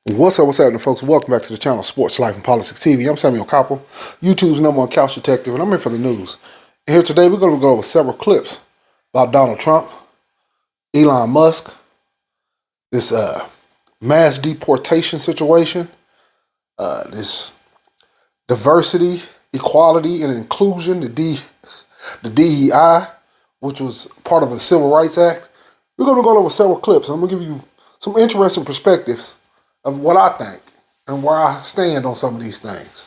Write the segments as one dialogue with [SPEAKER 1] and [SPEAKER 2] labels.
[SPEAKER 1] What's happening, folks? Welcome back to the channel, Sports, Life, and Politics TV. I'm Samuel Koppel, YouTube's #1 couch detective, and I'm here for the news. And here today, we're going to go over several clips about Donald Trump, Elon Musk, this mass deportation situation, this diversity, equality, and inclusion, the DEI, which was part of the Civil Rights Act. We're going to go over several clips, and I'm going to give you some interesting perspectives of what I think and where I stand on some of these things.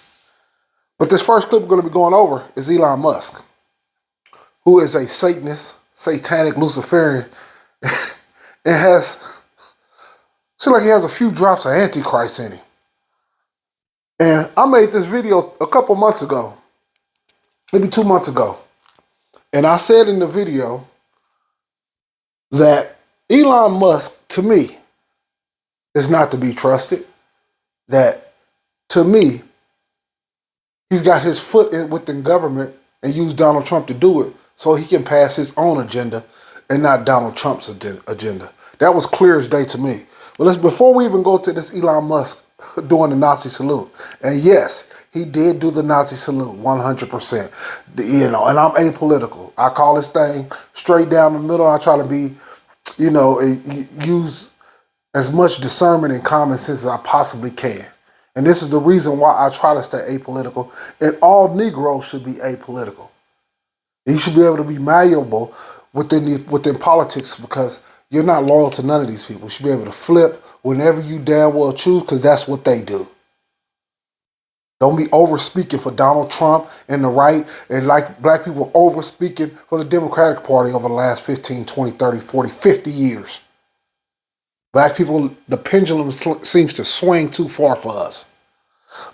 [SPEAKER 1] But this first clip we're going to be going over is Elon Musk, who is a Satanist, satanic Luciferian, and seems like he has a few drops of Antichrist in him. And I made this video a couple months ago, maybe 2 months ago, and I said in the video that Elon Musk, to me, is not to be trusted. That, to me, he's got his foot within government and used Donald Trump to do it so he can pass his own agenda and not Donald Trump's agenda. That was clear as day to me. But before we even go to this Elon Musk doing the Nazi salute, and yes, he did do the Nazi salute 100%. And I'm apolitical. I call this thing straight down the middle. I try to be, use as much discernment and common sense as I possibly can. And this is the reason why I try to stay apolitical. And all Negroes should be apolitical. You should be able to be malleable within politics because you're not loyal to none of these people. You should be able to flip whenever you damn well choose because that's what they do. Don't be over-speaking for Donald Trump and the right, and like black people over-speaking for the Democratic Party over the last 15, 20, 30, 40, 50 years. Black people, the pendulum seems to swing too far for us.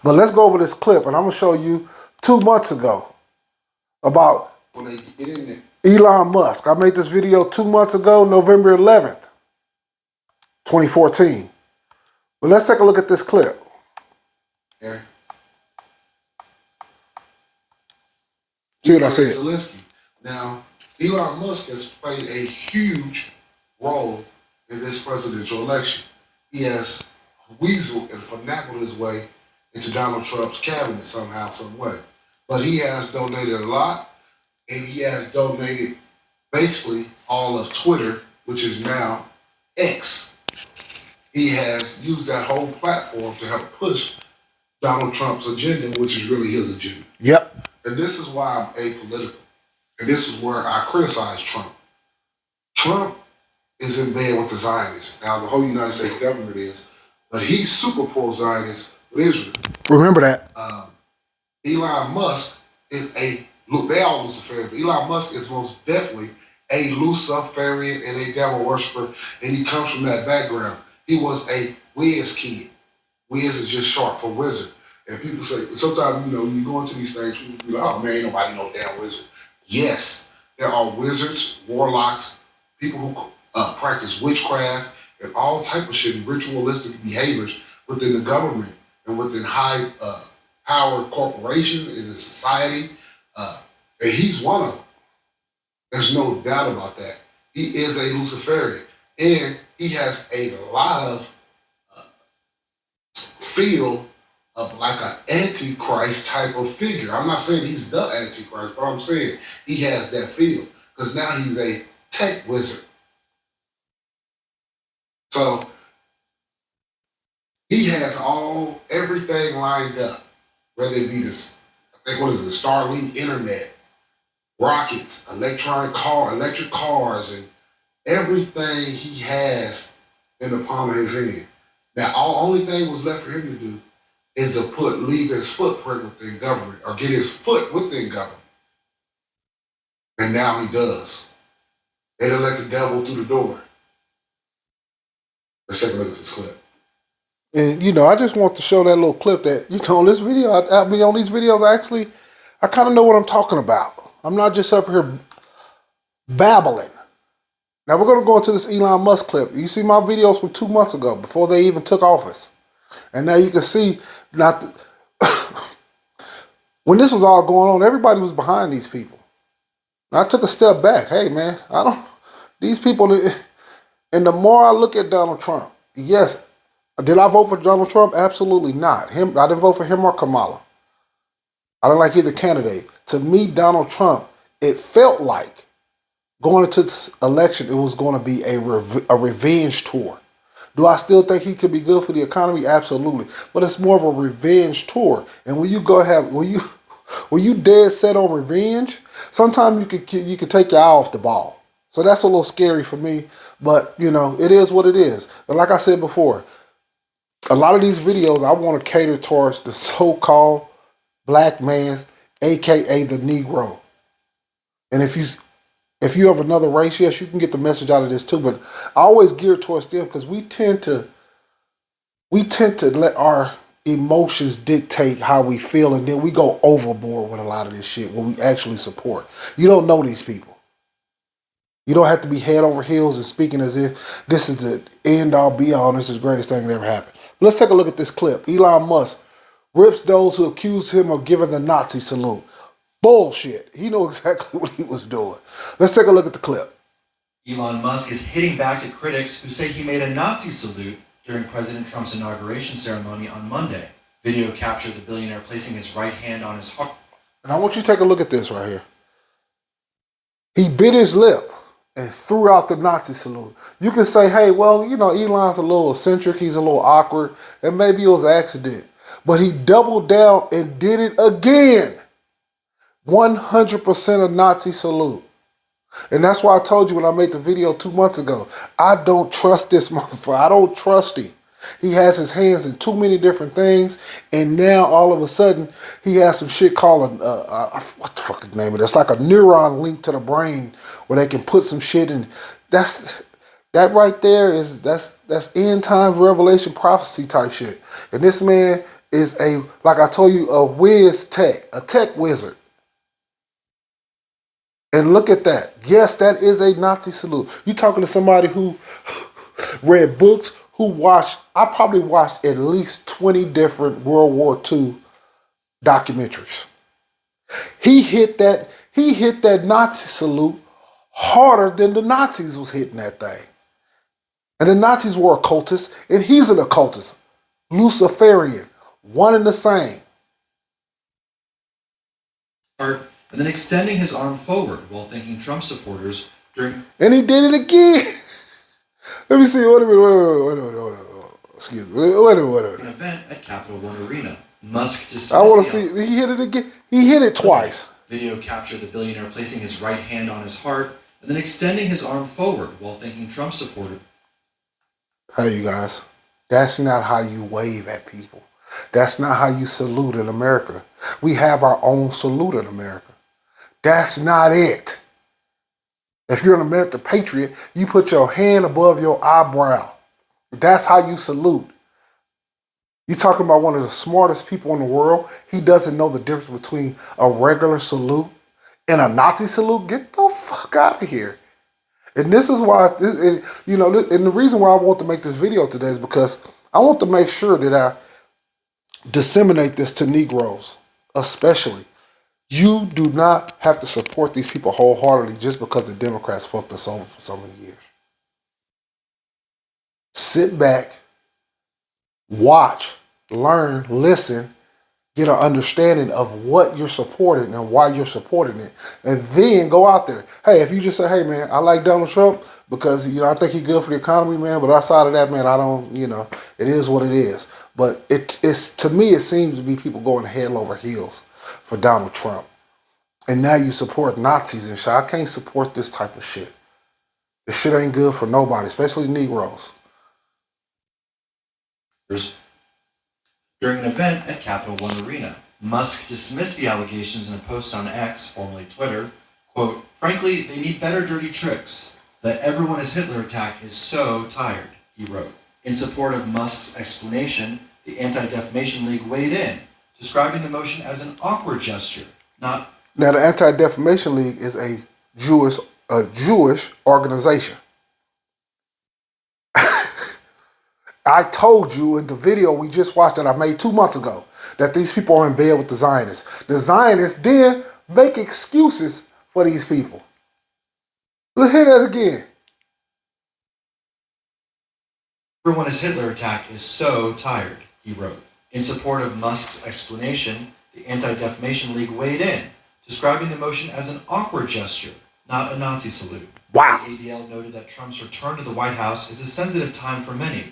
[SPEAKER 1] But let's go over this clip, and I'm going to show you 2 months ago about Elon Musk. I made this video 2 months ago, November 11th, 2014. But let's take a look at this clip. Here. See what I said?
[SPEAKER 2] Zelensky. Now, Elon Musk has played a huge role in this presidential election. He has weaseled and finagled his way into Donald Trump's cabinet somehow, some way. But he has donated a lot, and he has donated basically all of Twitter, which is now X. He has used that whole platform to help push Donald Trump's agenda, which is really his agenda.
[SPEAKER 1] Yep.
[SPEAKER 2] And this is why I'm apolitical. And this is where I criticize Trump. Trump is in bed with the Zionists. Now, the whole United States government is, but he's super pro-Zionist with Israel.
[SPEAKER 1] Remember that.
[SPEAKER 2] Elon Musk is they all Luciferian, but Elon Musk is most definitely a Luciferian and a devil worshiper, and he comes from that background. He was a whiz kid. Whiz is just short for wizard. And people say, sometimes, when you go into these things, people be like, oh man, ain't nobody no damn wizard. Yes, there are wizards, warlocks, people who practice witchcraft and all type of shit, ritualistic behaviors within the government and within high powered corporations in the society. And he's one of them. There's no doubt about that. He is a Luciferian. And he has a lot of feel of like an Antichrist type of figure. I'm not saying he's the Antichrist, but I'm saying he has that feel. Because now he's a tech wizard. So he has everything lined up, whether it be this, I think, what is it, Starlink internet, rockets, electric cars, and everything he has in the palm of his hand. Now, only thing was left for him to do is to leave his footprint within government, or get his foot within government. And now he does. They done let the devil through the door. Let's take a look at this clip.
[SPEAKER 1] And, I just want to show that little clip that, on this video, on these videos, I kind of know what I'm talking about. I'm not just up here babbling. Now, we're going to go into this Elon Musk clip. You see my videos from 2 months ago, before they even took office. And now you can see, when this was all going on, everybody was behind these people. And I took a step back. Hey, man, these people, and the more I look at Donald Trump, yes, Did I vote for Donald Trump? Absolutely not. I didn't vote for him or Kamala. I don't like either candidate. To me, Donald Trump, it felt like going into this election, it was going to be a revenge tour. Do I still think he could be good for the economy? Absolutely. But it's more of a revenge tour. And when you when you dead set on revenge, sometimes you could take your eye off the ball. So that's a little scary for me. But it is what it is. But like I said before, a lot of these videos I want to cater towards the so-called black man's, aka the Negro. And if you have another race, yes, you can get the message out of this too. But I always gear towards them because we tend to let our emotions dictate how we feel, and then we go overboard with a lot of this shit when we actually support. You don't know these people. You don't have to be head over heels and speaking as if this is the end all be all and this is the greatest thing that ever happened. Let's take a look at this clip. Elon Musk rips those who accuse him of giving the Nazi salute. Bullshit. He knew exactly what he was doing. Let's take a look at the clip.
[SPEAKER 3] Elon Musk is hitting back at critics who say he made a Nazi salute during President Trump's inauguration ceremony on Monday. Video captured the billionaire placing his right hand on his heart.
[SPEAKER 1] And I want you to take a look at this right here. He bit his lip and threw out the Nazi salute. You can say, hey, well, Elon's a little eccentric, he's a little awkward, and maybe it was an accident. But he doubled down and did it again. 100% a Nazi salute. And that's why I told you when I made the video 2 months ago, I don't trust this motherfucker. I don't trust him. He has his hands in too many different things, and now all of a sudden he has some shit called what the fuck is the name of it? It's like a neuron link to the brain where they can put some shit in. That right there that's end times revelation prophecy type shit. And this man is like I told you, a tech wizard. And look at that. Yes, that is a Nazi salute. You're talking to somebody who read books, I probably watched at least 20 different World War II documentaries. He hit that Nazi salute harder than the Nazis was hitting that thing. And the Nazis were occultists, and he's an occultist. Luciferian. One and the same.
[SPEAKER 3] And then extending his arm forward while thanking Trump supporters during...
[SPEAKER 1] And he did it again. Let me see. Wait a minute. Excuse me. Wait a minute.
[SPEAKER 3] An event at Capital One Arena. Musk dismissed...
[SPEAKER 1] I want to see. He hit it again. He hit it twice.
[SPEAKER 3] Video captured the billionaire placing his right hand on his heart and then extending his arm forward while thanking Trump supporters.
[SPEAKER 1] Hey, you guys. That's not how you wave at people. That's not how you salute in America. We have our own salute in America. That's not it. If you're an American patriot, you put your hand above your eyebrow. That's how you salute. You're talking about one of the smartest people in the world. He doesn't know the difference between a regular salute and a Nazi salute. Get the fuck out of here. And this is why, and the reason why I want to make this video today is because I want to make sure that I disseminate this to Negroes, especially. You do not have to support these people wholeheartedly just because the Democrats fucked us over for so many years. Sit back, watch, learn, listen, get an understanding of what you're supporting and why you're supporting it, and then go out there. Hey, if you just say, hey, man, I like Donald Trump because, I think he's good for the economy, man, but outside of that, man, I don't, it is what it is. But it's to me, it seems to be people going head over heels for Donald Trump. And now you support Nazis and shit. I can't support this type of shit. This shit ain't good for nobody, especially Negroes.
[SPEAKER 3] During an event at Capital One Arena, Musk dismissed the allegations in a post on X, formerly Twitter. Quote, frankly, they need better dirty tricks. The everyone is Hitler attack is so tired, he wrote. In support of Musk's explanation, the Anti-Defamation League weighed in, describing the motion as an awkward gesture, not...
[SPEAKER 1] Now, the Anti-Defamation League is a Jewish organization. I told you in the video we just watched that I made 2 months ago that these people are in bed with the Zionists. The Zionists then make excuses for these people. Let's hear that again.
[SPEAKER 3] Everyone his Hitler attack is so tired, he wrote. In support of Musk's explanation, the Anti-Defamation League weighed in, describing the motion as an awkward gesture, not a Nazi salute.
[SPEAKER 1] Wow.
[SPEAKER 3] The ADL noted that Trump's return to the White House is a sensitive time for many,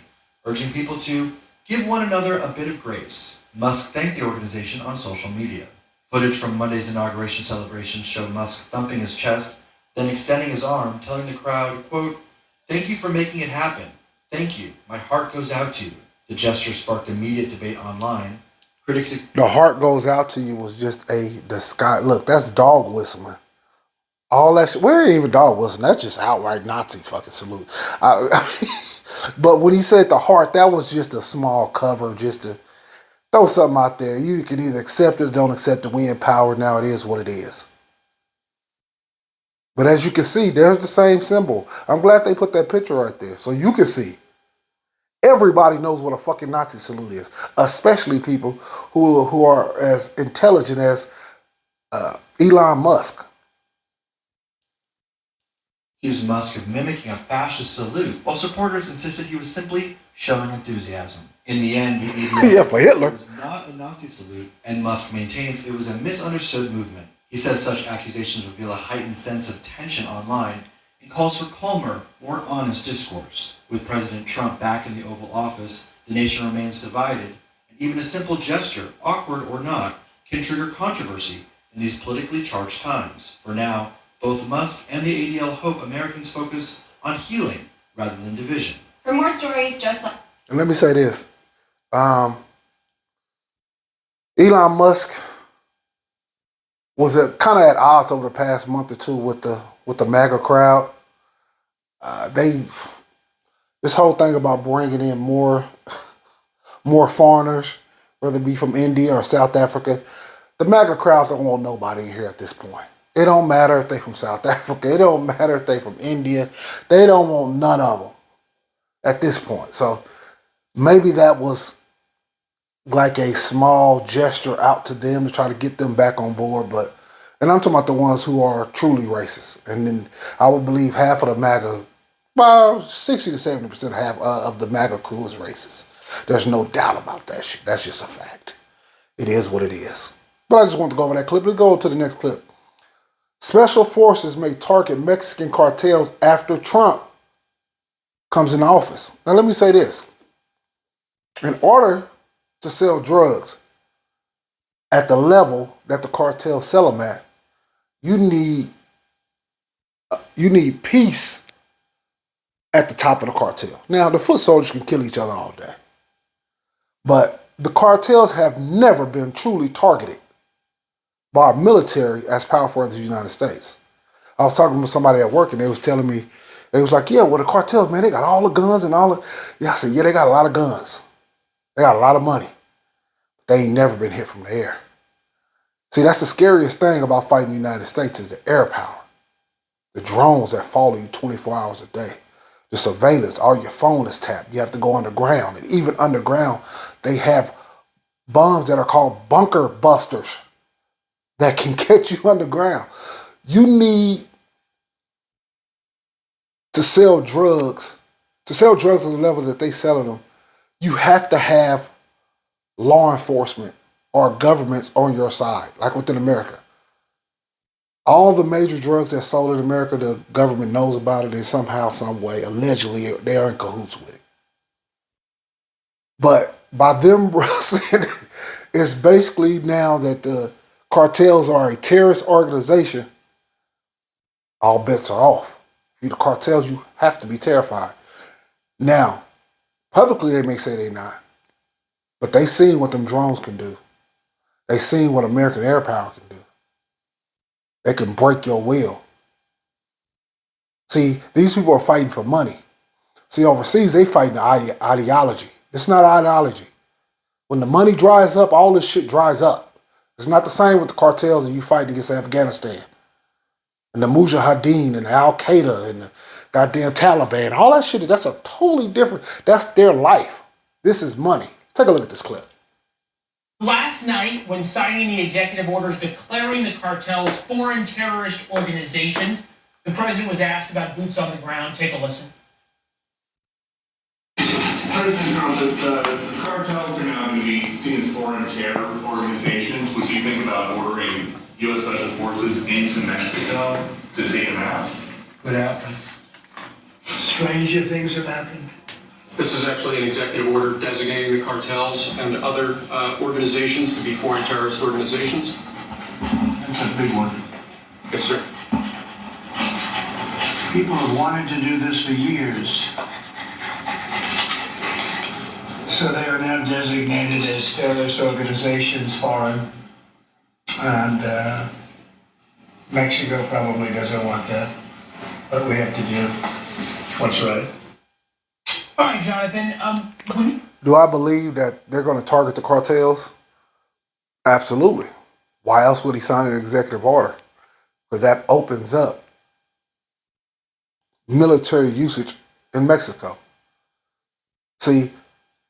[SPEAKER 3] urging people to give one another a bit of grace. Musk thanked the organization on social media. Footage from Monday's inauguration celebrations show Musk thumping his chest, then extending his arm, telling the crowd, quote, "Thank you for making it happen. Thank you. My heart goes out to you." The gesture sparked immediate debate online. Critics...
[SPEAKER 1] The heart goes out to you was just a disguise. Look, that's dog whistling. All that shit. Where ain't even dog whistling? That's just outright Nazi fucking salute. But when he said the heart, that was just a small cover, just to throw something out there. You can either accept it or don't accept it. We in power now. It is what it is. But as you can see, there's the same symbol. I'm glad they put that picture right there so you can see. Everybody knows what a fucking Nazi salute is, especially people who are as intelligent as Elon Musk.
[SPEAKER 3] Accused Musk of mimicking a fascist salute, while supporters insisted he was simply showing enthusiasm. In the end, the ADL
[SPEAKER 1] Yeah, for Hitler.
[SPEAKER 3] was not a Nazi salute, and Musk maintains it was a misunderstood movement. He says such accusations reveal a heightened sense of tension online and calls for calmer, more honest discourse. With President Trump back in the Oval Office, the nation remains divided, and even a simple gesture, awkward or not, can trigger controversy in these politically charged times. For now, both Musk and the ADL hope Americans focus on healing rather than division.
[SPEAKER 4] For more stories just like...
[SPEAKER 1] And let me say this. Elon Musk was kind of at odds over the past month or two with the MAGA crowd. This whole thing about bringing in more foreigners, whether it be from India or South Africa, the MAGA crowds don't want nobody in here at this point. It don't matter if they from South Africa. It don't matter if they from India. They don't want none of them at this point. So maybe that was like a small gesture out to them to try to get them back on board. And I'm talking about the ones who are truly racist. And then I would believe half of the MAGA, well, 60 to 70% of the MAGA crew is racist. There's no doubt about that shit. That's just a fact. It is what it is. But I just want to go over that clip. Let's go to the next clip. Special forces may target Mexican cartels after Trump comes into office. Now let me say this. In order to sell drugs at the level that the cartels sell them at, you need peace at the top of the cartel. Now, the foot soldiers can kill each other all day. But the cartels have never been truly targeted by our military as powerful as the United States. I was talking to somebody at work and they was telling me, they was like, yeah, well, the cartels, man, they got all the guns and all the... Yeah, I said, yeah, they got a lot of guns. They got a lot of money. They ain't never been hit from the air. See, that's the scariest thing about fighting the United States is the air power. The drones that follow you 24 hours a day. The surveillance, all your phone is tapped. You have to go underground. And even underground, they have bombs that are called bunker busters that can get you underground. You need to sell drugs. To sell drugs at the level that they sell them, you have to have law enforcement or governments on your side, like within America. All the major drugs that's sold in America, the government knows about it in somehow, some way. Allegedly, they are in cahoots with it. But by them saying it's basically now that the cartels are a terrorist organization, all bets are off. If you're the cartels, you have to be terrified. Now, publicly they may say they're not, but they seen what them drones can do. They seen what American air power can do. They can break your will. See, these people are fighting for money. See, overseas, they fighting the ideology. It's not ideology. When the money dries up, all this shit dries up. It's not the same with the cartels that you fighting against Afghanistan. And the Mujahideen and the Al-Qaeda and the goddamn Taliban. All that shit, that's a totally different, that's their life. This is money. Take a look at this clip.
[SPEAKER 5] Last night, when signing the executive orders declaring the cartels foreign terrorist organizations, the president was asked about boots on the ground. Take a listen.
[SPEAKER 6] President Trump, the cartels are now going to be seen as foreign terror organizations. Would you think about ordering U.S. Special Forces into Mexico to take them out?
[SPEAKER 7] What happened? Stranger things have happened.
[SPEAKER 8] This is actually an executive order designating the cartels and other organizations to be foreign terrorist organizations.
[SPEAKER 7] That's a big one.
[SPEAKER 8] Yes, sir.
[SPEAKER 7] People have wanted to do this for years. So they are now designated as terrorist organizations, foreign. And Mexico probably doesn't want that. But we have to do what's right.
[SPEAKER 5] All right, Jonathan.
[SPEAKER 1] Do I believe that they're going to target the cartels? Absolutely. Why else would he sign an executive order? Because that opens up military usage in Mexico. See,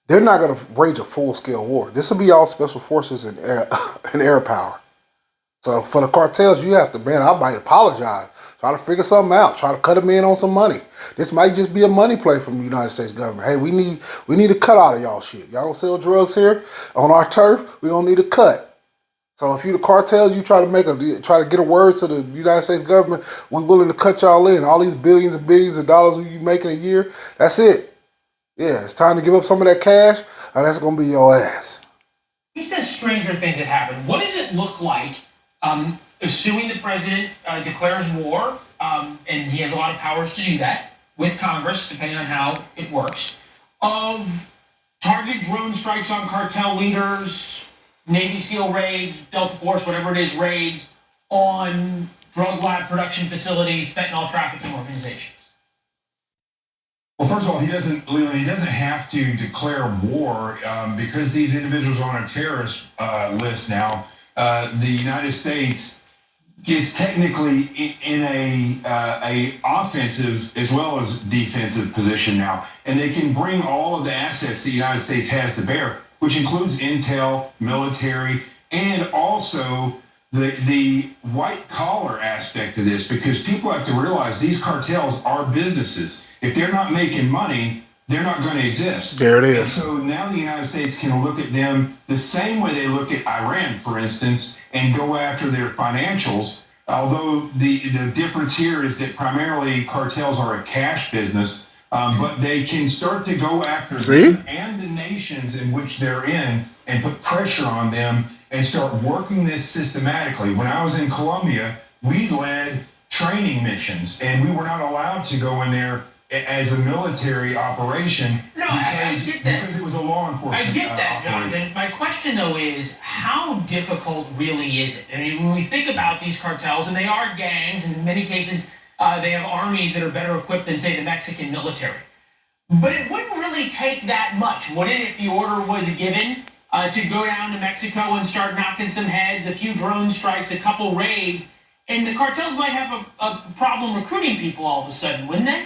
[SPEAKER 1] they're not going to wage a full-scale war. This will be all special forces and air power. So for the cartels, you have to, man, I might apologize. Try to figure something out. Try to cut them in on some money. This might just be a money play from the United States government. Hey, we need to cut out of y'all shit. Y'all gonna sell drugs here on our turf? We gonna need a cut. So if you the cartels, you try to get a word to the United States government. We're willing to cut y'all in. All these billions and billions of dollars you making a year. That's it. Yeah, it's time to give up some of that cash, and that's gonna be your ass.
[SPEAKER 5] He says stranger things have happened. What does it look like? Assuming the president declares war, and he has a lot of powers to do that with Congress, depending on how it works, of target drone strikes on cartel leaders, Navy SEAL raids, Delta Force, whatever it is, raids on drug lab production facilities, fentanyl trafficking organizations.
[SPEAKER 9] Well, first of all, Leland, he doesn't have to declare war because these individuals are on a terrorist list now. The United States is technically in a offensive as well as defensive position now, and they can bring all of the assets the United States has to bear, which includes intel, military, and also the white collar aspect of this, because people have to realize these cartels are businesses. If they're not making money, they're not going to exist.
[SPEAKER 1] There it is.
[SPEAKER 9] And so now the United States can look at them the same way they look at Iran, for instance, and go after their financials. Although the difference here is that primarily cartels are a cash business, but they can start to go after them and the nations in which they're in and put pressure on them and start working this systematically. When I was in Colombia, we led training missions, and we were not allowed to go in there as a military operation
[SPEAKER 5] I get that.
[SPEAKER 9] because it was a law enforcement
[SPEAKER 5] I get that,
[SPEAKER 9] operation.
[SPEAKER 5] Jonathan. My question, though, is how difficult really is it? I mean, when we think about these cartels, and they are gangs, and in many cases, they have armies that are better equipped than, say, the Mexican military. But it wouldn't really take that much, would it, if the order was given to go down to Mexico and start knocking some heads, a few drone strikes, a couple raids, and the cartels might have a problem recruiting people all of a sudden, wouldn't they?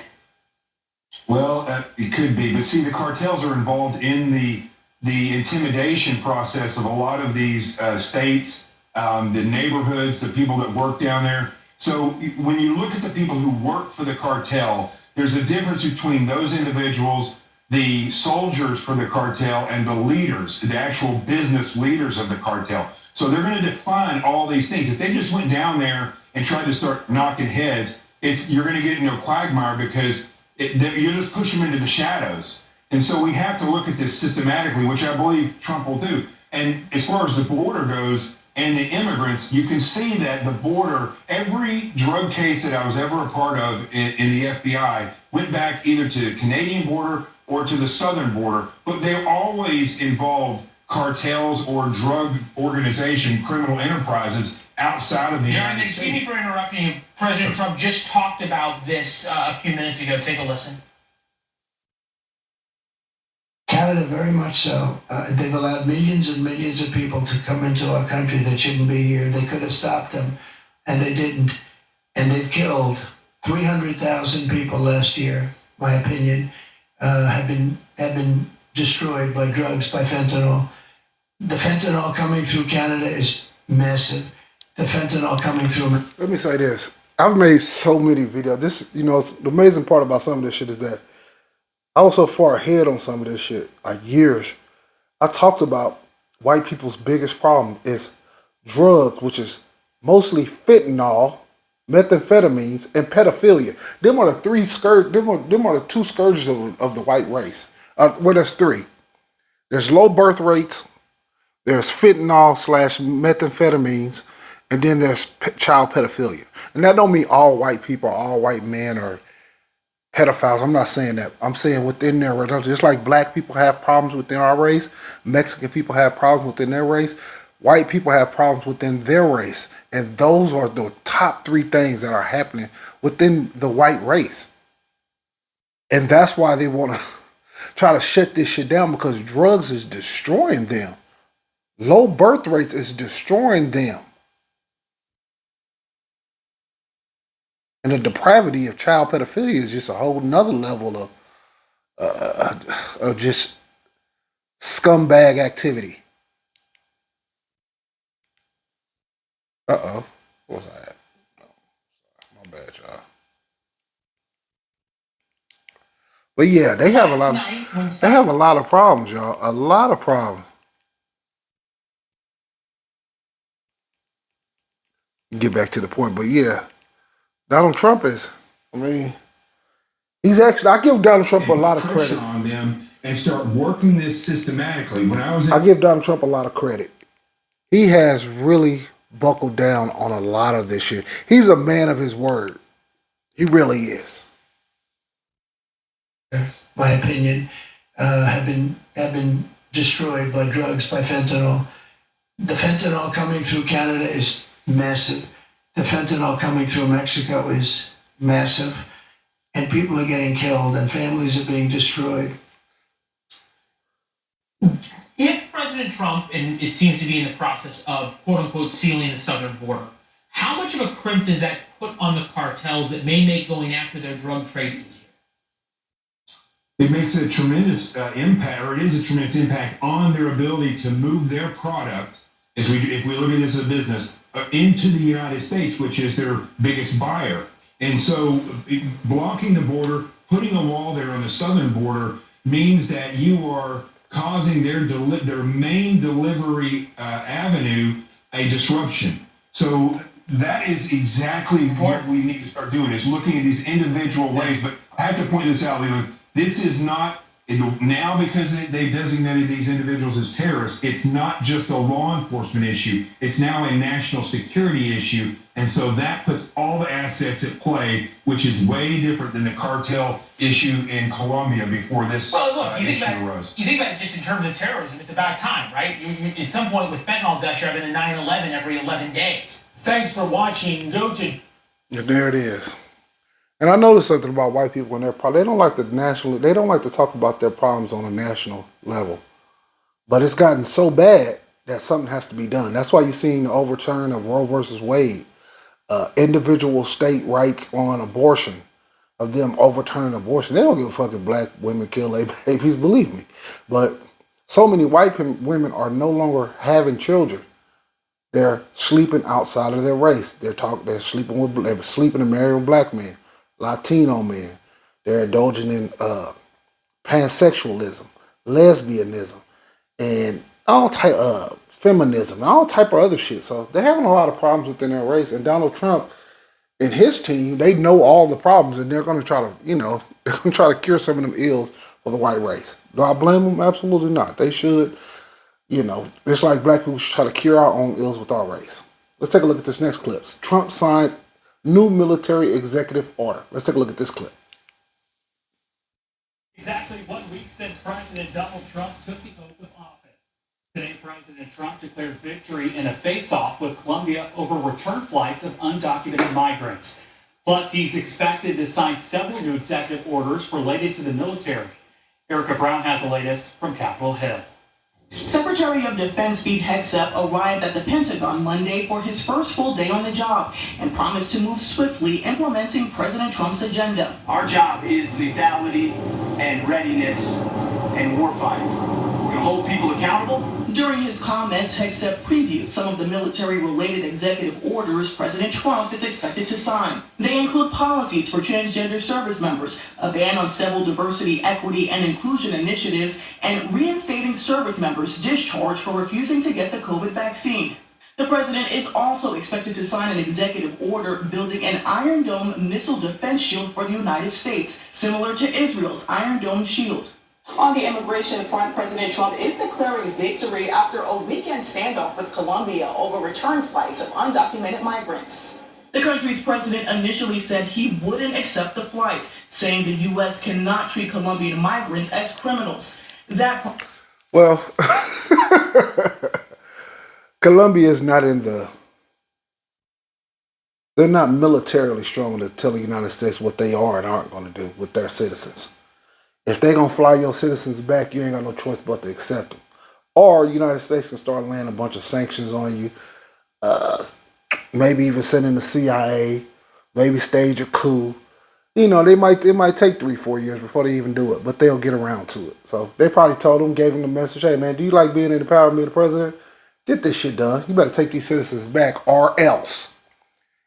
[SPEAKER 9] Well, it could be, but see, the cartels are involved in the intimidation process of a lot of these states, the neighborhoods, the people that work down there. So when you look at the people who work for the cartel, there's a difference between those individuals, the soldiers for the cartel, and the leaders, the actual business leaders of the cartel. So they're going to define all these things. If they just went down there and tried to start knocking heads, you're going to get into a quagmire because you just push them into the shadows. And so we have to look at this systematically, which I believe Trump will do. And as far as the border goes and the immigrants, you can see that the border, every drug case that I was ever a part of in the FBI went back either to the Canadian border or to the southern border, but they always involved cartels or drug organization, criminal enterprises outside of the United
[SPEAKER 5] Jonathan,
[SPEAKER 9] States.
[SPEAKER 5] excuse me for interrupting you. President Trump just talked about this a few minutes ago. Take a listen.
[SPEAKER 7] Canada, very much so. They've allowed millions and millions of people to come into our country that shouldn't be here. They could have stopped them, and they didn't. And they've killed 300,000 people last year, my opinion, have been destroyed by drugs, by fentanyl. The fentanyl coming through Canada is massive. The fentanyl coming through.
[SPEAKER 1] Let me say this. I've made so many videos. The amazing part about some of this shit is that I was so far ahead on some of this shit, like years. I talked about white people's biggest problem is drugs, which is mostly fentanyl, methamphetamines, and pedophilia. Them are the three scourge. Them are the two scourges of the white race. Well, there's three. There's low birth rates. There's fentanyl slash methamphetamines, and then there's child pedophilia. And that don't mean all white people, all white men are pedophiles. I'm not saying that. I'm saying within their race. Just like black people have problems within our race, Mexican people have problems within their race, white people have problems within their race. And those are the top three things that are happening within the white race. And that's why they want to try to shut this shit down, because drugs is destroying them. Low birth rates is destroying them. And the depravity of child pedophilia is just a whole nother level of just scumbag activity. Uh-oh. What was I at? Oh, my bad, y'all. But yeah, they have a lot of problems, y'all. A lot of problems. Get back to the point, but yeah, Donald Trump is. I mean, he's actually. I give Donald Trump a lot of credit
[SPEAKER 9] on them and start working this systematically. When I
[SPEAKER 1] give Donald Trump a lot of credit. He has really buckled down on a lot of this shit. He's a man of his word. He really is.
[SPEAKER 7] My opinion, have been destroyed by drugs, by fentanyl. The fentanyl coming through Canada is massive. The fentanyl coming through Mexico is massive. And people are getting killed and families are being destroyed.
[SPEAKER 5] If President Trump, and it seems to be in the process of quote-unquote sealing the southern border, how much of a crimp does that put on the cartels that may make going after their drug trade easier?
[SPEAKER 9] It makes a tremendous impact, or it is a tremendous impact on their ability to move their product, if we look at this as a business, into the United States, which is their biggest buyer. And so blocking the border, putting a wall there on the southern border, means that you are causing their main delivery avenue a disruption. So that is exactly what we need to start doing, is looking at these individual ways. But I have to point this out, Leland. This is not, now because they designated these individuals as terrorists, it's not just a law enforcement issue. It's now a national security issue. And so that puts all the assets at play, which is way different than the cartel issue in Colombia before this issue arose.
[SPEAKER 5] You think about it just in terms of terrorism, it's about time, right? You at some point with fentanyl deaths, you're having a 9/11 every 11 days. Thanks for watching. Go to...
[SPEAKER 1] Yeah, there it is. And I noticed something about white people and their problem. They don't like to talk about their problems on a national level. But it's gotten so bad that something has to be done. That's why you're seeing the overturn of Roe versus Wade. Individual state rights on abortion, of them overturning abortion. They don't give a fuck if black women kill their babies, believe me. But so many white women are no longer having children. They're sleeping outside of their race. They're sleeping and marrying black men, Latino men. They're indulging in pansexualism, lesbianism, and all type of feminism, and all type of other shit. So they're having a lot of problems within their race. And Donald Trump and his team, they know all the problems, and they're going to try to, they're going to try to cure some of them ills for the white race. Do I blame them? Absolutely not. They should. It's like black people should try to cure our own ills with our race. Let's take a look at this next clip. Trump signs new military executive order. Let's take a look at this clip.
[SPEAKER 10] Exactly 1 week since President Donald Trump took the oath of office. Today, President Trump declared victory in a face-off with Colombia over return flights of undocumented migrants. Plus, he's expected to sign several new executive orders related to the military. Erica Brown has the latest from Capitol Hill.
[SPEAKER 11] Secretary of Defense Pete Hegseth arrived at the Pentagon Monday for his first full day on the job and promised to move swiftly implementing President Trump's agenda.
[SPEAKER 10] Our job is lethality and readiness and warfighting. We're going to hold people accountable.
[SPEAKER 11] During his comments, Hegseth previewed some of the military-related executive orders President Trump is expected to sign. They include policies for transgender service members, a ban on several diversity, equity, and inclusion initiatives, and reinstating service members discharged for refusing to get the COVID vaccine. The president is also expected to sign an executive order building an Iron Dome missile defense shield for the United States, similar to Israel's Iron Dome shield. On the immigration front, President Trump is declaring victory after a weekend standoff with Colombia over return flights of undocumented migrants. The country's president initially said he wouldn't accept the flights, saying the U.S. cannot treat Colombian migrants as criminals.
[SPEAKER 1] Well, Colombia is not they're not militarily strong to tell the United States what they are and aren't going to do with their citizens. If they're going to fly your citizens back, you ain't got no choice but to accept them. Or the United States can start laying a bunch of sanctions on you, maybe even sending the CIA, maybe stage a coup. You know, it might take 3-4 years before they even do it, but they'll get around to it. So they probably told him, gave him the message, hey man, do you like being in the power of being the president? Get this shit done. You better take these citizens back or else.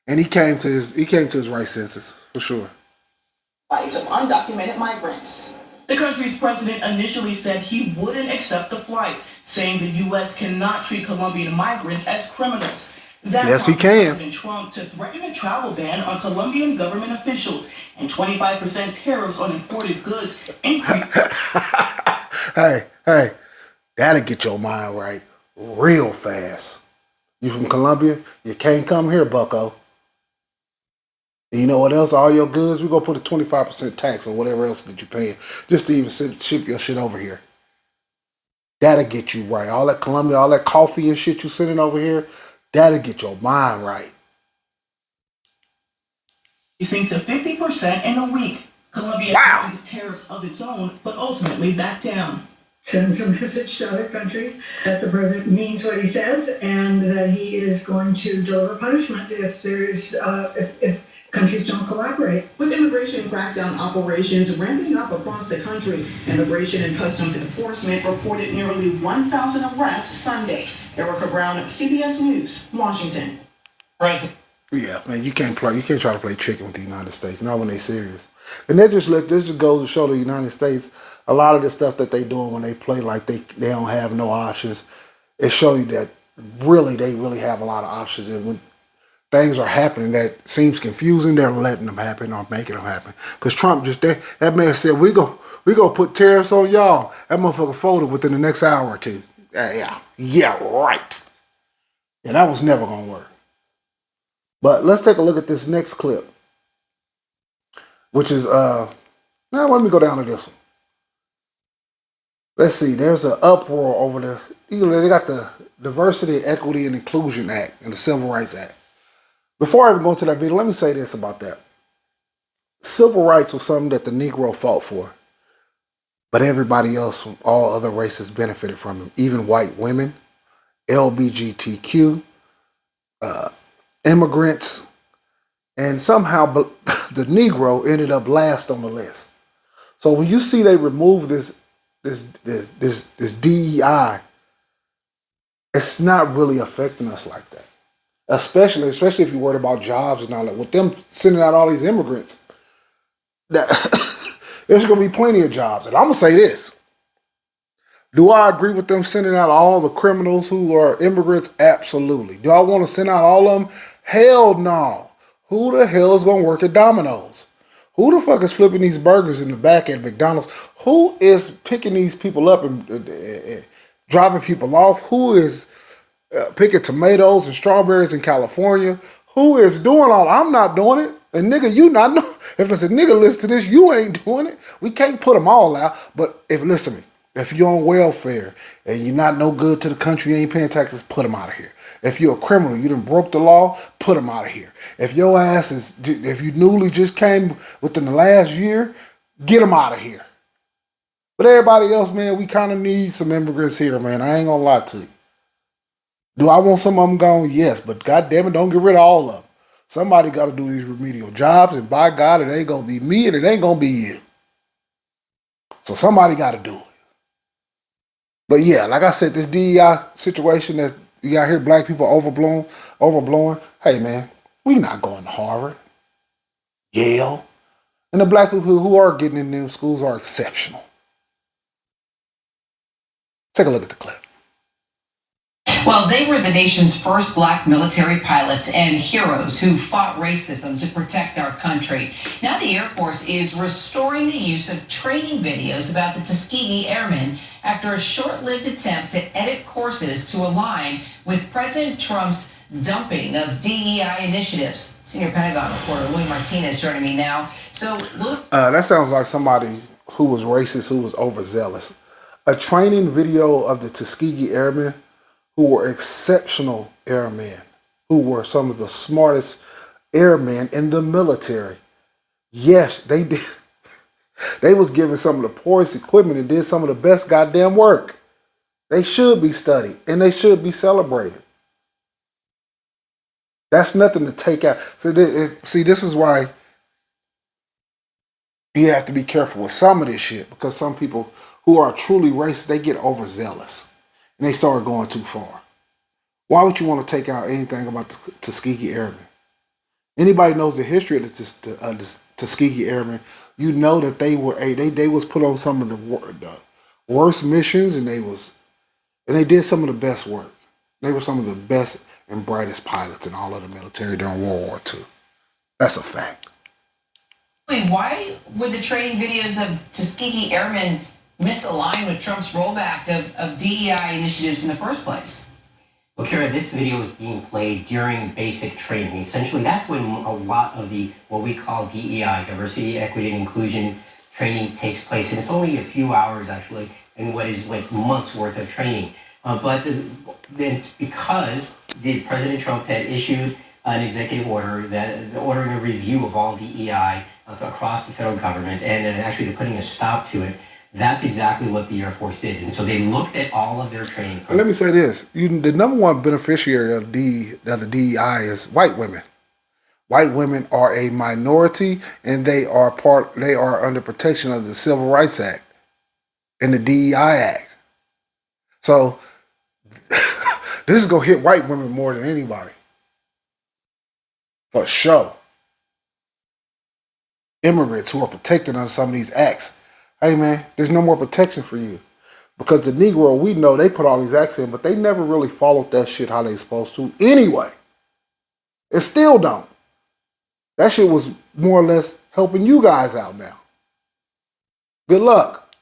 [SPEAKER 1] And he came to his right senses, for sure.
[SPEAKER 11] Flights of undocumented migrants. The country's president initially said he wouldn't accept the flights, saying the U.S. cannot treat Colombian migrants as criminals.
[SPEAKER 1] Yes, he can.
[SPEAKER 11] President Trump to threaten a travel ban on Colombian government officials and 25% tariffs on imported goods.
[SPEAKER 1] Hey, that'll get your mind right real fast. You from Colombia? You can't come here, bucko. And you know what else? All your goods, we're going to put a 25% tax on whatever else that you're paying just to even ship your shit over here. That'll get you right. All that Colombia, all that coffee and shit you sending over here, that'll get your mind right.
[SPEAKER 11] Increasing to 50% in a week. Colombia implemented tariffs of its own, but ultimately backed down.
[SPEAKER 12] Sends a message to other countries that the president means what he says and that he is going to deliver punishment if countries don't cooperate.
[SPEAKER 11] With immigration crackdown operations ramping up across the country, Immigration and Customs Enforcement reported nearly 1,000 arrests Sunday. Erica Brown, CBS News, Washington.
[SPEAKER 1] Yeah, man, you can't try to play chicken with the United States, not when they're serious. And this just goes to show the United States a lot of the stuff that they doing when they play like they don't have no options. It shows you that they really have a lot of options, and when things are happening that seems confusing, they're letting them happen or making them happen. Because Trump that man said, we go put tariffs on y'all. That motherfucker folded within the next hour or two. Yeah, right. And that was never going to work. But let's take a look at this next clip, which is, now let me go down to this one. Let's see, there's an uproar over they got the Diversity, Equity, and Inclusion Act and the Civil Rights Act. Before I even go into that video, let me say this about that. Civil rights was something that the Negro fought for, but everybody else from all other races benefited from it, even white women, LGBTQ, immigrants, and somehow the Negro ended up last on the list. So when you see they remove this DEI, it's not really affecting us like that. Especially if you're worried about jobs and all that. With them sending out all these immigrants, there's going to be plenty of jobs. And I'm going to say this. Do I agree with them sending out all the criminals who are immigrants? Absolutely. Do I want to send out all of them? Hell no. Who the hell is going to work at Domino's? Who the fuck is flipping these burgers in the back at McDonald's? Who is picking these people up and dropping people off? Who is picking tomatoes and strawberries in California? Who is doing all? I'm not doing it. And nigga, you not know. If it's a nigga listen to this, you ain't doing it. We can't put them all out. But listen to me, if you're on welfare and you're not no good to the country, you ain't paying taxes, put them out of here. If you're a criminal, you done broke the law, put them out of here. If your ass if you newly just came within the last year, get them out of here. But everybody else, man, we kind of need some immigrants here, man. I ain't gonna lie to you. Do I want some of them gone? Yes, but goddamn it, don't get rid of all of them. Somebody got to do these remedial jobs, and by God, it ain't gonna be me, and it ain't gonna be you. So somebody got to do it. But yeah, like I said, this DEI situation that you got here, black people overblowing. Hey man, we not going to Harvard, Yale, and the black people who are getting in them schools are exceptional. Take a look at the clip.
[SPEAKER 13] Well, they were the nation's first black military pilots and heroes who fought racism to protect our country. Now the Air Force is restoring the use of training videos about the Tuskegee Airmen after a short-lived attempt to edit courses to align with President Trump's dumping of DEI initiatives. Senior Pentagon reporter Louis Martinez joining me now. So, Louis,
[SPEAKER 1] that sounds like somebody who was racist, who was overzealous. A training video of the Tuskegee Airmen, who were exceptional airmen, who were some of the smartest airmen in the military. Yes, they did. They was given some of the poorest equipment and did some of the best goddamn work. They should be studied and they should be celebrated. That's nothing to take out. See, this is why you have to be careful with some of this shit, because some people who are truly racist, they get overzealous and they start going too far. Why would you want to take out anything about the Tuskegee Airmen? Anybody knows the history of the Tuskegee Airmen, you know that they was put on some of the worst missions, and they did some of the best work. They were some of the best and brightest pilots in all of the military during World War II. That's a fact.
[SPEAKER 13] why would the training videos of Tuskegee Airmen misalign with Trump's rollback of DEI initiatives in the first place?
[SPEAKER 14] Well, Kara, this video is being played during basic training. Essentially, that's when a lot of the, what we call DEI, diversity, equity, and inclusion training takes place. And it's only a few hours, actually, in what is like months worth of training. But then because President Trump had issued an executive order that ordering a review of all DEI across the federal government and actually putting a stop to it, that's exactly what the Air Force did. And so they looked at all of their training.
[SPEAKER 1] Let me say this. The number one beneficiary of the DEI is white women. White women are a minority, and they are under protection of the Civil Rights Act and the DEI Act. So this is going to hit white women more than anybody. For sure. Immigrants who are protected under some of these acts. Hey man, there's no more protection for you. Because the Negro, we know they put all these acts in, but they never really followed that shit how they supposed to anyway. It still don't. That shit was more or less helping you guys out now. Good luck.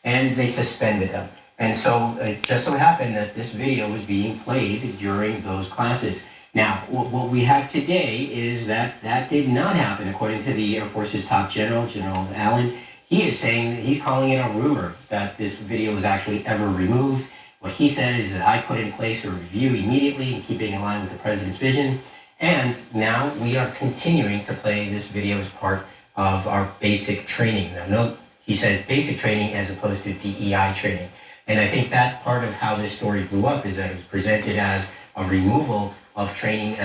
[SPEAKER 14] And they suspended them. And so it just so happened that this video was being played during those classes. Now, what we have today is that did not happen, according to the Air Force's top general, General Allen. He is saying, he's calling it a rumor that this video was actually ever removed. What he said is that I put in place a review immediately in keeping in line with the president's vision. And now we are continuing to play this video as part of our basic training. Now, note, he said basic training as opposed to DEI training. And I think that's part of how this story blew up, is that it was presented as a removal of training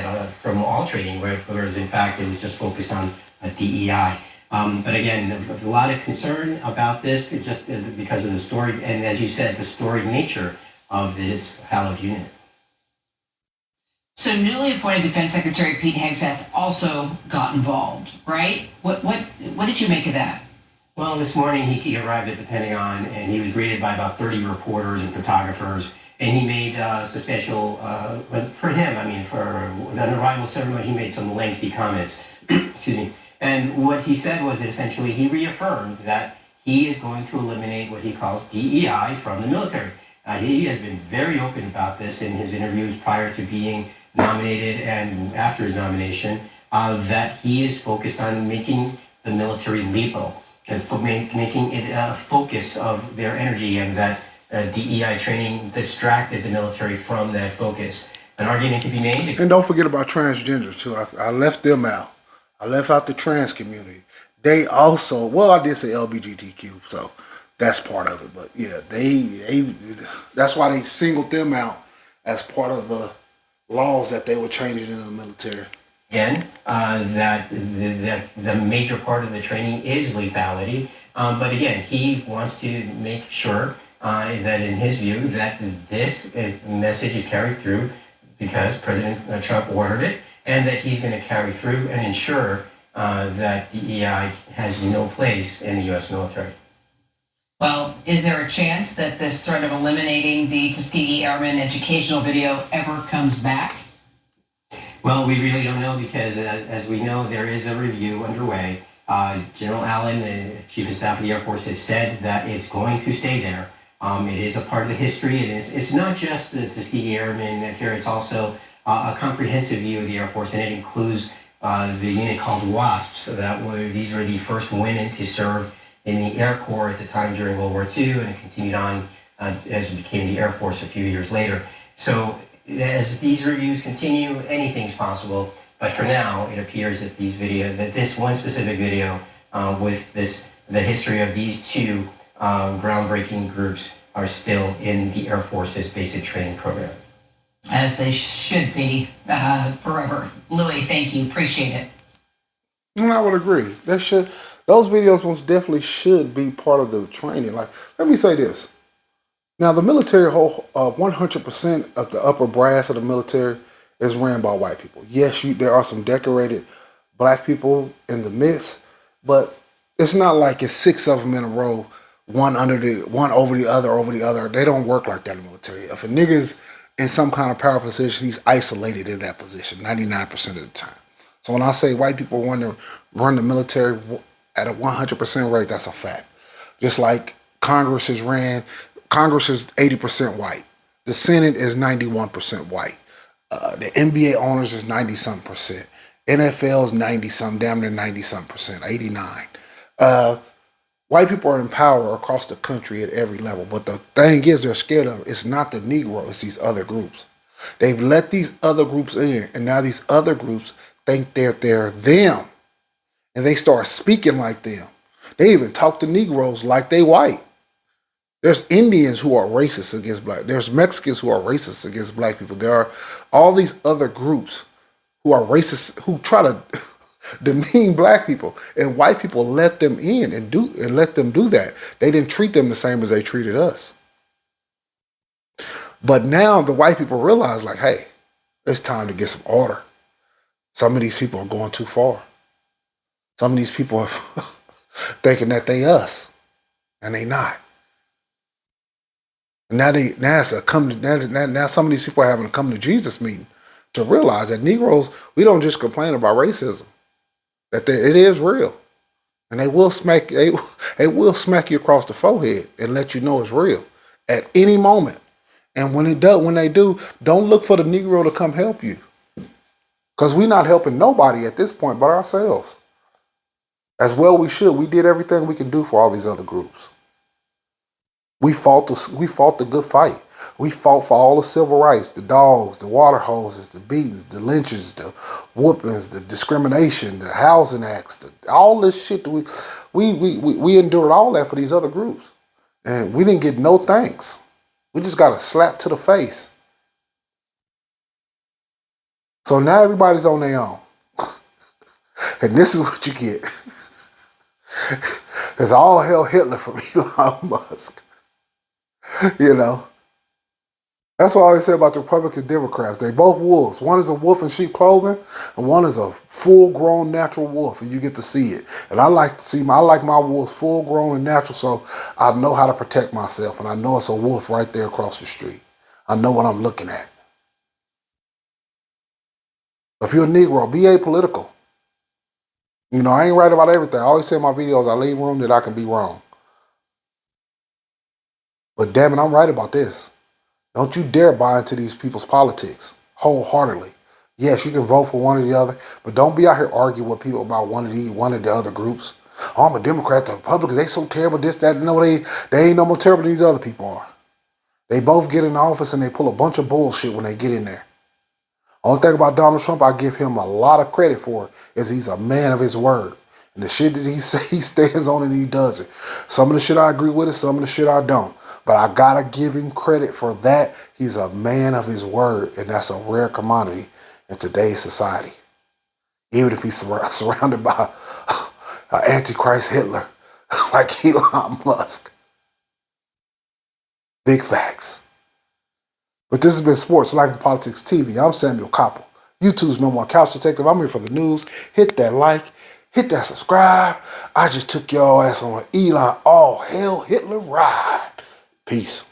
[SPEAKER 14] from all training, whereas in fact it was just focused on DEI. But again, a lot of concern about this just because of the story, and as you said, the storied nature of this hallowed unit.
[SPEAKER 13] So newly appointed Defense Secretary Pete Hegseth also got involved, right? What did you make of that?
[SPEAKER 14] Well, this morning he arrived at the Pentagon and he was greeted by about 30 reporters and photographers, and he made substantial, for him, I mean, for an arrival ceremony, he made some lengthy comments. Excuse me. And what he said was that essentially he reaffirmed that he is going to eliminate what he calls DEI from the military. He has been very open about this in his interviews prior to being nominated and after his nomination, that he is focused on making the military lethal and making it a focus of their energy, and that DEI training distracted the military from that focus. An argument can be made.
[SPEAKER 1] And don't forget about transgenders too. I left them out. I left out the trans community. They also, well, I did say LGBTQ, so that's part of it. But yeah, that's why they singled them out as part of the laws that they were changing in the military.
[SPEAKER 14] Again, that the major part of the training is lethality. But again, he wants to make sure that in his view that this message is carried through because President Trump ordered it, and that he's going to carry through and ensure that DEI has no place in the U.S. military.
[SPEAKER 13] Well, is there a chance that this threat of eliminating the Tuskegee Airmen educational video ever comes back?
[SPEAKER 14] Well, we really don't know because, as we know, there is a review underway. General Allen, the Chief of Staff of the Air Force, has said that it's going to stay there. It is a part of the history. It's not just the Tuskegee Airmen here. It's also a comprehensive view of the Air Force, and it includes the unit called WASPs. These were the first women to serve in the Air Corps at the time during World War II, and it continued on as it became the Air Force a few years later. So as these reviews continue, anything's possible. But for now, it appears that this one specific video with the history of these two groundbreaking groups are still in the Air Force's basic training program.
[SPEAKER 13] As they should be forever. Louis, thank you. Appreciate it.
[SPEAKER 1] And I would agree. Those videos most definitely should be part of the training. Like, let me say this. Now, the military, 100% of the upper brass of the military is ran by white people. Yes, there are some decorated black people in the midst, but it's not like it's 6 of them in a row, one over the other. They don't work like that in the military. If a nigga's in some kind of power position, he's isolated in that position 99% of the time. So when I say white people want to run the military at a 100% rate, that's a fact. Just like Congress is 80% white. The Senate is 91% white. The NBA owners is 90-something percent. NFL is 90-something, damn near 90-something percent, 89. White people are in power across the country at every level. But the thing is, they're scared of it's not the Negro, it's these other groups. They've let these other groups in, and now these other groups think they're them. And they start speaking like them. They even talk to Negroes like they white. There's Indians who are racist against black. There's Mexicans who are racist against black people. There are all these other groups who are racist, who try to demean black people, and white people let them in and let them do that. They didn't treat them the same as they treated us. But now the white people realize, like, hey, it's time to get some order. Some of these people are going too far. Some of these people are thinking that they us, and they not. Now some of these people are having a come to Jesus meeting to realize that Negroes, we don't just complain about racism, that it is real, and they will smack you across the forehead and let you know it's real at any moment. And when they do, don't look for the Negro to come help you, because we're not helping nobody at this point but ourselves. As well we should. We did everything we can do for all these other groups. We fought the good fight. We fought for all the civil rights, the dogs, the water hoses, the beatings, the lynchings, the whoopings, the discrimination, the housing acts, all this shit that we endured all that for these other groups. And we didn't get no thanks. We just got a slap to the face. So now everybody's on their own. And this is what you get. It's all hell Hitler from Elon Musk. You know. That's what I always say about the Republican Democrats. They both wolves. One is a wolf in sheep clothing, and one is a full-grown natural wolf, and you get to see it. And I like my wolves full-grown and natural, so I know how to protect myself, and I know it's a wolf right there across the street. I know what I'm looking at. If you're a Negro, be apolitical. You know, I ain't right about everything. I always say in my videos, I leave room that I can be wrong. But damn it, I'm right about this. Don't you dare buy into these people's politics wholeheartedly. Yes, you can vote for one or the other, but don't be out here arguing with people about one of the other groups. Oh, I'm a Democrat, the Republicans, they so terrible, this, that. No, they ain't no more terrible than these other people are. They both get in office and they pull a bunch of bullshit when they get in there. Only thing about Donald Trump, I give him a lot of credit for is he's a man of his word. And the shit that he says, he stands on and he does it. Some of the shit I agree with it, some of the shit I don't. But I gotta give him credit for that. He's a man of his word, and that's a rare commodity in today's society. Even if he's surrounded by an Antichrist Hitler like Elon Musk. Big facts. But this has been Sports, Life, and Politics TV. I'm Samuel Koppel. YouTube's number one couch detective. I'm here for the news. Hit that like. Hit that subscribe. I just took your ass on an Elon all hell Hitler ride. Peace.